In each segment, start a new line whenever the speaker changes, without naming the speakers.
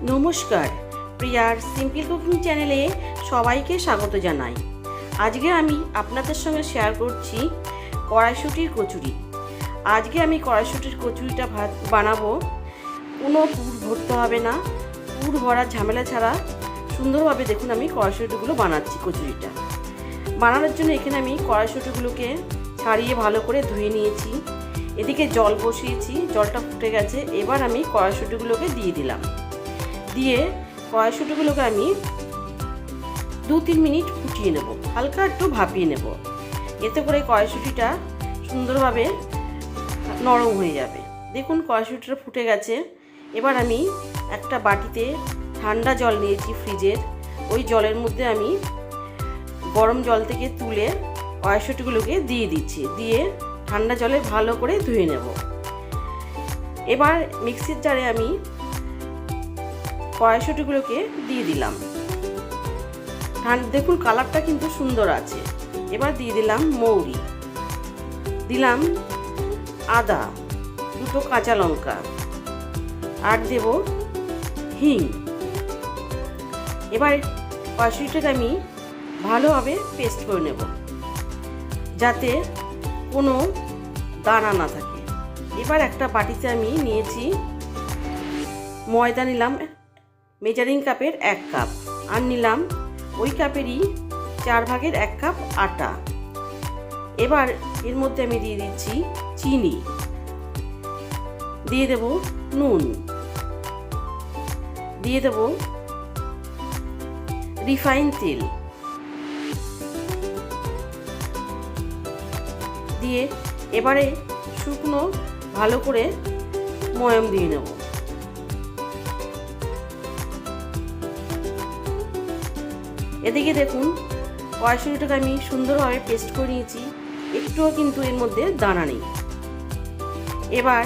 নমস্কার, প্রিয়ার simple cooking চ্যানেলে সবাইকে স্বাগত জানাই। আজকে আমি আপনাদের সঙ্গে শেয়ার করছি কড়াইশুঁটির কচুরি। আজকে আমি কড়াইশুঁটির কচুরিটা বানাবো। কোনো পুর ভরতে হবে না, পুর ভরার ঝামেলা ছাড়া সুন্দরভাবে দেখুন আমি কড়াইশুঁটিগুলো বানাচ্ছি। কচুরিটা বানানোর জন্য এখানে আমি কড়াইশুঁটিগুলোকে ছাড়িয়ে ভালো করে ধুয়ে নিয়েছি। এদিকে জল বসিয়েছি, জলটা ফুটে গেছে। এবার আমি কড়াইশুঁটিগুলোকে দিয়ে দিলাম। দিয়ে কড়াইশুঁটিগুলোকে আমি 2-3 মিনিট ফুটিয়ে নেব, হালকা একটু ভাপিয়ে নেব। এতে করে কড়াইশুঁটিটা সুন্দরভাবে নরম হয়ে যাবে। দেখুন কড়াইশুঁটিটা ফুটে গেছে। এবার আমি একটা বাটিতে ঠান্ডা জল নিয়েছি ফ্রিজের, ওই জলের মধ্যে আমি গরম জল থেকে তুলে কড়াইশুঁটিগুলোকে দিয়ে দিচ্ছি। দিয়ে ঠান্ডা জলে ভালো করে ধুয়ে নেব। এবার মিক্সির জারে আমি কড়াইশুঁটিগুলোকে দিয়ে দিলাম। দেখুন কালারটা কিন্তু সুন্দর আছে। এবার দিয়ে দিলাম মৌরি, দিলাম আদা, 2টো কাঁচা লঙ্কা, আর দেব হিং। এবার কড়াইশুঁটিটাকে আমি ভালোভাবে পেস্ট করে নেব, যাতে কোনো দানা না থাকে। এবার একটা বাটিতে আমি নিয়েছি ময়দা, নিলাম মেজারিং কাপের 1 কাপ, আর নিলাম ওই কাপেরই 4 ভাগের 1 কাপ আটা। এবার এর মধ্যে আমি দিয়ে দিচ্ছি চিনি, দিয়ে দেব নুন, দিয়ে দেব রিফাইন তেল, দিয়ে এবারে শুকনো ভালো করে ময়াম দিয়ে নেব। এদিকে দেখুন কড়াইশুঁটিটাকে আমি সুন্দরভাবে পেস্ট করে নিয়েছি, একটুও কিন্তু এর মধ্যে দানা নেই। এবার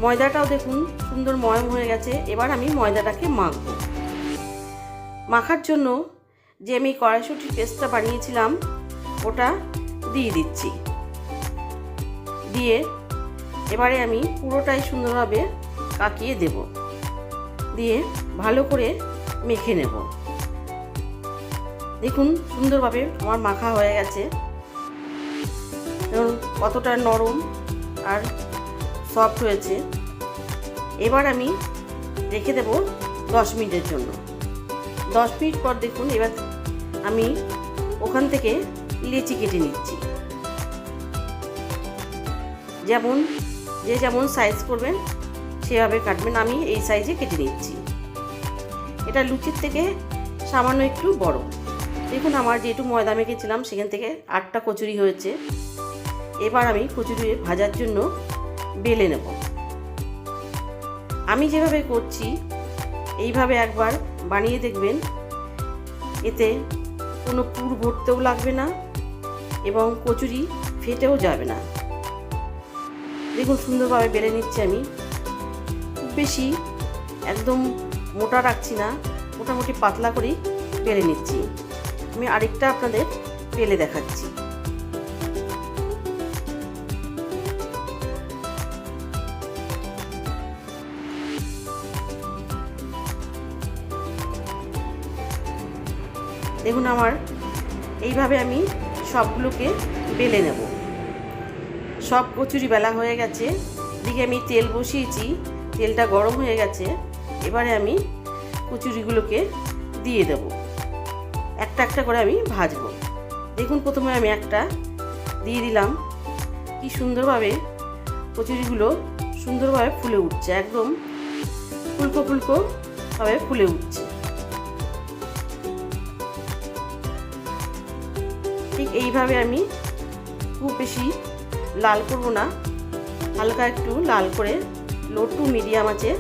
ময়দাটাও দেখুন সুন্দর ময়াম হয়ে গেছে। এবার আমি ময়দাটাকে মাখব। মাখার জন্য যে আমি কড়াইশুঁটির পেস্টটা বানিয়েছিলাম ওটা দিয়ে দিচ্ছি। দিয়ে এবারে আমি পুরোটাই সুন্দরভাবে কাকিয়ে দেব, দিয়ে ভালো করে মেখে নেব। দেখুন সুন্দরভাবে আমার মাখা হয়ে গেছে। দেখুন কতটা নরম আর সফট হয়েছে। এবার আমি রেখে দেব 10 মিনিটের জন্য। 10 মিনিট পর দেখুন এবার আমি ওখান থেকে লেচি কেটে নিচ্ছি। যেমন সাইজ করবেন সেভাবে কাটবেন। আমি এই সাইজে কেটে নিচ্ছি। এটা লুচির থেকে সামান্য একটু বড়। দেখুন আমার যেটু ময়দা মেখেছিলাম সেখান থেকে 8টা কচুরি হয়েছে। এবার আমি কচুরি ভাজার জন্য বেলে নেব। আমি যেভাবে করছি এইভাবে একবার বানিয়ে দেখবেন, এতে কোনো পুর ভরতেও লাগবে না এবং কচুরি ফেটেও যাবে না। দেখুন সুন্দরভাবে বেলে নিচ্ছি আমি। খুব বেশি একদম মোটা রাখছি না, মোটামুটি পাতলা করেই বেলে নিচ্ছি। আমি আরেকটা আপনাদের বেলে দেখাচ্ছি। দেখুন আমার এইভাবে আমি সবগুলোকে বেলে নেব। সব কচুরি বেলা হয়ে গেছে। দিকে আমি তেল বসিয়েছি, তেলটা গরম হয়ে গেছে। এবারে আমি কচুরিগুলোকে দিয়ে দেব, একটা একটা করে আমি ভাজবো। দেখুন প্রথমে আমি একটা দিয়ে দিলাম। কি সুন্দরভাবে কচুরিগুলো সুন্দরভাবে ফুলে উঠছে, একদম ফুলকো ফুলকো ভাবে ফুলে উঠছে। ঠিক এইভাবে আমি খুব বেশি লাল করব না, হালকা একটু লাল করে লো টু মিডিয়াম আঁচে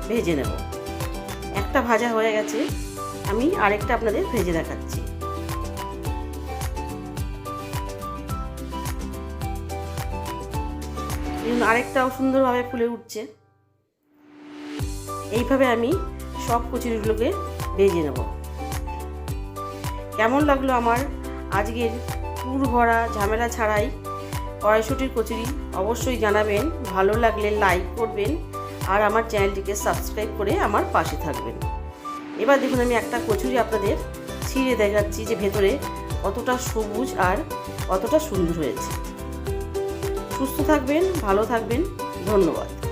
ভেজে নেব। একটা ভাজা হয়ে গেছে, আমি আরেকটা আপনাদের ভেজে দেখাচ্ছি। আরেকটাও সুন্দরভাবে ফুলে উঠছে। এইভাবে আমি সব কচুরিগুলোকে ভেজে নেব। কেমন লাগলো আমার আজকের পুর ভরা ঝামেলা ছাড়াই কড়াইশুঁটির কচুরি অবশ্যই জানাবেন। ভালো লাগলে লাইক করবেন আর আমার চ্যানেলটিকে সাবস্ক্রাইব করে আমার পাশে থাকবেন। এবার দেখুন আমি একটা কচুরি আপনাদের ছিঁড়ে দেখাচ্ছি যে ভেতরে কতটা সবুজ আর কতটা সুন্দর হয়েছে। সুস্থ থাকবেন, ভালো থাকবেন, ধন্যবাদ।